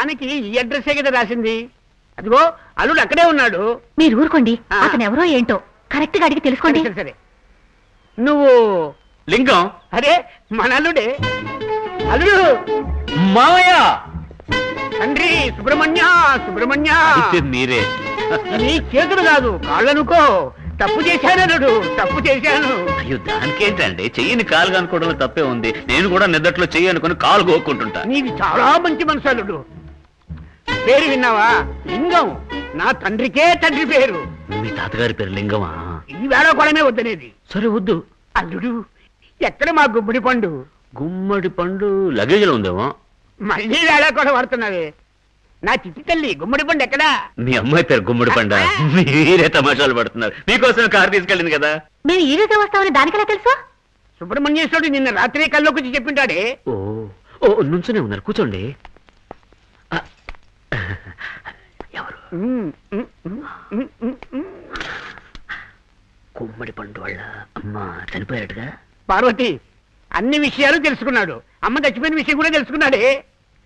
జానకి ఈ అడ్రస్సే కదా రాసింది. అదిగో అల్లుడు అక్కడే ఉన్నాడు. మీరు ఊరుకోండి, అతను ఎవరో ఏంటో కరెక్ట్ గా అడిగి తెలుసుకోండి. సరే నువ్వు లింగం? అరే మన అల్లుడే. అల్లుడు మావయ్య. తండ్రి సుబ్రహ్మణ్య సుబ్రహ్మణ్య. మీరే? నీ చేతులు కాదు కాళ్ళనుకో. తప్పు చేశాను అల్లుడు, తప్పు చేశాను. అయ్యో దానికేంటండి, చెయ్యిని కాలు అనుకోవడంలో తప్పే ఉంది. నేను కూడా నిద్దట్లో చెయ్యి అనుకుని కాలు కోక్కుంటుంటా. నీది చాలా మంచి మనసు అల్లుడు. పేరు విన్నావా? లింగం. నా తండ్రికే తండ్రి పేరు. మీ తాతగారి పేరు లింగమా? ఈ వేళ కొడమే వద్దనేది. సరే వద్దు. అల్లుడు ఎక్కడ మా గుమ్మడి పండు? గుమ్మడి పండు లగేజ్లో ఉందేమో. మళ్ళీ వేళ కూడా పడుతున్నావే. నా చిట్టి తల్లి గుమ్మడి పండు ఎక్కడా? మీ అమ్మాయి పేరు గుమ్మడి పండ. మీరే తమాషాలు పడుతున్నారు. మీకోసం కారు తీసుకెళ్ళింది కదా. మేము ఈ రోజే వస్తామని దానికెలా తెలుసు? సుబ్రహ్మణ్యేశ్వరుడు నిన్న రాత్రి కల్లోకి వచ్చి చెప్పింటాడే. ఓ ఓ నుంచునే ఉన్నారు, కూర్చోండి. ఎవరు? గుమ్మడి పండు వాళ్ళ అమ్మ చనిపోయాడుగా. పార్వతి అన్ని విషయాలు తెలుసుకున్నాడు. అమ్మ చచ్చిపోయిన విషయం కూడా తెలుసుకున్నాడే.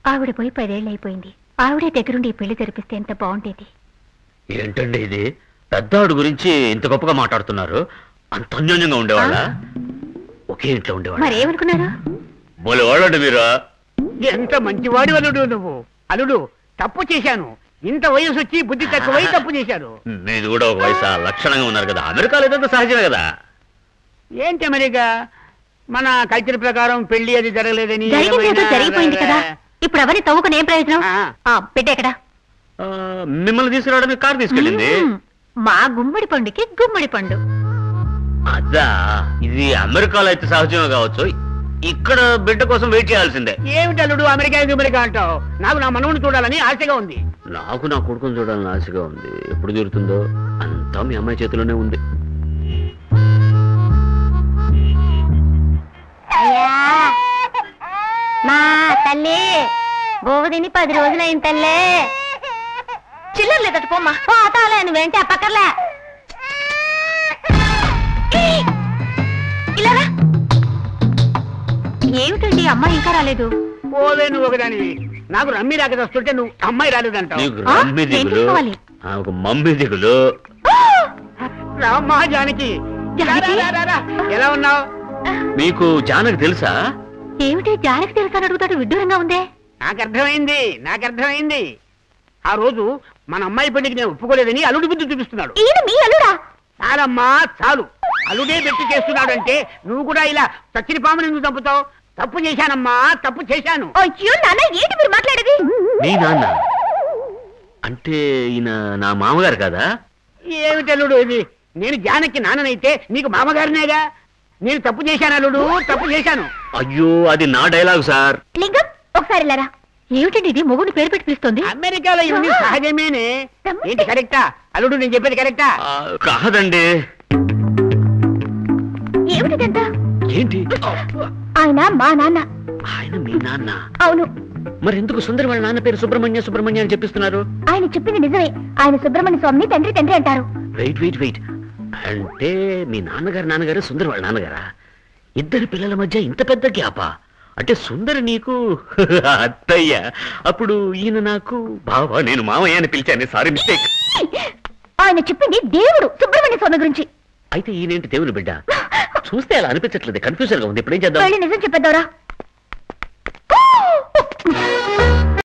ఆవిడ పోయి 10 ఏళ్ళు అయిపోయింది. ఆవిడే దగ్గరుండి ఈ పెళ్లి జరిపిస్తే ఎంత బాగుండేది. ఏంటండి ఇది? పెద్దాడు గురించి ఇంత గొప్పగా మాట్లాడుతున్నారు. అంత అన్యోన్యంగా ఉండేవాళ్ళ? ఒకే ఇంట్లో ఉండేవాళ్ళ? మరేమనుకున్నారు? బోలేవాళ్ళండి మీరు. ఎంత మంచివాడు అల్లుడు నువ్వు. అల్లుడు తప్పు చేశాను. ఇంత వయసు వచ్చి బుద్ధి తక్కువై తప్పు చేశాను. మీరు కూడా ఒక వయసు లక్షణంగా ఉన్నారు కదా. అమెరికాలో ఏదంతా సహజమే కదా. ఏంటి అమెరికా? మన కల్చర్ ప్రకారం పెళ్లి అది జరగలేదని. జరిగిపోయింది కదా. ఇప్పుడు అవన్నీ తవ్వుకుని ఏం ప్రయోజనం? బిడ్డ ఎక్కడ? మిమ్మల్ని తీసుకురావడానికి కారు తీసుకెళ్ళింది. మా గుమ్మడి పండుకి గుమ్మడి పండు. అదా, ఇది అమెరికాలో అయితే సహజమే కావచ్చు. ఇక్కడ బిడ్డ కోసం వెయిట్ చేయాల్సిందే. ఏమిటి అల్లుడు అమెరికా అంటావు? నాకు నా మనవుని చూడాలని ఆశగా ఉంది. నాకు నా కొడుకుని చూడాలని ఆశగా ఉంది. ఎప్పుడు తీరుతుందో అంతా మీ అమ్మాయి చేతిలోనే ఉంది. మా తల్లి బోవదిని 10 రోజులైన తల్లే. చిల్లర లేదట పోమ్మా. పోతాలే, నువ్వేంటి పక్కర్లే. ఇలారా. ఏమిటండి అమ్మాయి ఇంకా రాలేదు? పోవే నువ్వు ఒకదానివి. నాకు రమ్మి రాక వస్తుంటే నువ్వు అమ్మాయి రాలేదంటావు. మమ్మీ దిగులు. రామ్మా జానకి. ఎలా ఉన్నావు? మీకు జానకి తెలుసా? ఏమిటి జానకి తెలుసా అని అడుగుతాడు. విడ్డూరంగా ఉందే. నాకు అర్థమైంది. ఆ రోజు మన అమ్మాయి పెళ్లికి నేను ఒప్పుకోలేదని అల్లుడి బుద్ధి చూపిస్తున్నాడు. ఈయన మీ అల్లుడా? చాలమ్మా చాలు. అల్లుడే పెట్టి చేస్తున్నాడు అంటే నువ్వు కూడా ఇలా చచ్చిన పాముని ఎందుకు చంపుతావు? తప్పు చేశానమ్మా, తప్పు చేశాను. అయ్యో నాన్న, ఏంటి మీరు మాట్లాడేది? నీ నాన్న అంటే ఈయన నా మామగారు కదా? ఏమిటి అల్లుడు ఇది? నేను జానకి నాన్ననైతే నీకు మామగారినేగా. నేను తప్పు చేశాను అల్లుడు, తప్పు చేశాను. అయ్యో అది నా డైలాగ్ సార్. లింగం ఒకసారి లేరా. ఏమిటండి ఇది? మొగుడు పేరు పెట్టి పిలుస్తుంది. అమెరికాలో ఇవన్నీ సహజమేనే. ఏంటి కరెక్టా అల్లుడు? నేను చెప్పేది కరెక్టా? కాదండి. ఏమిటిదంతా? ఏంటి? ఆయన మా నాన్న. ఆయన మీ నాన్న? అవును. మరి ఎందుకు సుందరి వాళ్ళ నాన్న పేరు సుబ్రహ్మణ్య అని చెప్పిస్తున్నారు? ఆయన చెప్పింది నిజమే. ఆయన సుబ్రహ్మణ్య స్వామిని తండ్రి అంటారు. వెయిట్ అంటే మీ నాన్నగారు సుందరి వాళ్ళ నాన్నగారా? ఇద్దరి పిల్లల మధ్య ఇంత పెద్ద గ్యాపా? అంటే సుందరి నీకు అత్తయ్య, అప్పుడు ఈయన నాకు బావా. నేను మామయ్య అని పిలిచాను, సారీ మిస్టేక్. ఆయన చెప్పింది దేవుడు సుబ్రహ్మణ్య స్వామి గురించి. అయితే ఈయనేంటి దేవుని బిడ్డ? చూస్తే అలా అనిపించట్లేదు, కన్ఫ్యూజన్ గా ఉంది. ఇప్పుడు ఏం చేద్దాం? నిజం చెప్పేద్దారా?